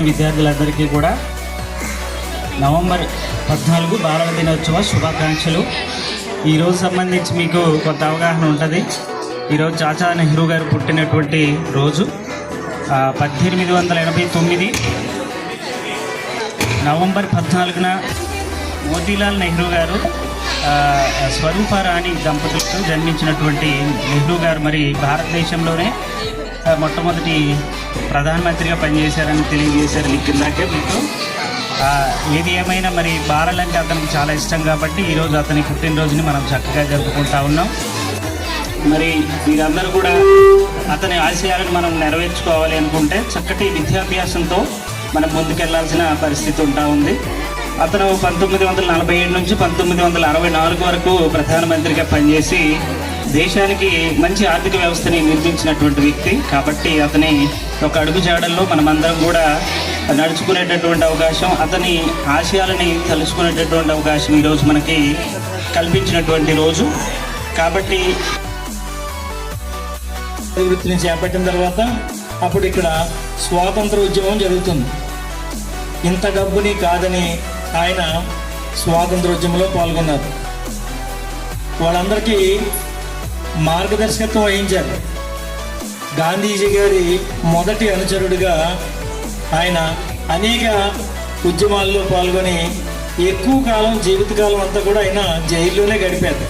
విద్యార్థులందరికీ కూడా నవంబర్ 14 బాలల దినోత్సవ శుభాకాంక్షలు. ఈరోజు సంబంధించి మీకు కొంత అవగాహన ఉంటుంది. ఈరోజు చాచా నెహ్రూ గారు పుట్టినటువంటి రోజు. 1889 నవంబర్ 14న మోతీలాల్ నెహ్రూ గారు స్వరూపారాణి దంపతులకు జన్మించినటువంటి నెహ్రూ గారు మరి భారతదేశంలోనే మొట్టమొదటి ప్రధానమంత్రిగా పనిచేశారని తెలియజేశారు ఇందాకే మీకు. ఏది ఏమైనా మరి బాలలంటే అతనికి చాలా ఇష్టం కాబట్టి ఈరోజు అతని పుట్టినరోజుని మనం చక్కగా జరుపుకుంటా ఉన్నాం. మరి మీరందరూ కూడా అతని ఆశయాలను మనం నెరవేర్చుకోవాలి అనుకుంటే చక్కటి విద్యాభ్యాసంతో మనం ముందుకెళ్లాల్సిన పరిస్థితి ఉంటా ఉంది. అతను 1947 నుంచి 1964 వరకు ప్రధానమంత్రిగా పనిచేసి దేశానికి మంచి ఆర్థిక వ్యవస్థని నిర్మించినటువంటి వ్యక్తి కాబట్టి అతని ఒక అడుగు జాడల్లో మనమందరం కూడా నడుచుకునేటటువంటి అవకాశం, అతని ఆశయాలని తలుచుకునేటటువంటి అవకాశం ఈరోజు మనకి కల్పించినటువంటి రోజు. కాబట్టి వృత్తిని చేపట్టిన తర్వాత అప్పుడు ఇక్కడ స్వాతంత్ర ఉద్యమం జరుగుతుంది. ఇంత డబ్బుని కాదని ఆయన స్వాతంత్రోద్యమంలో పాల్గొన్నారు. వాళ్ళందరికీ మార్గదర్శకత్వం వహించారు. గాంధీజీ గారి మొదటి అనుచరుడిగా ఆయన అనేక ఉద్యమాల్లో పాల్గొని ఎక్కువ కాలం జీవితకాలం అంతా కూడా ఆయన జైల్లోనే గడిపారు.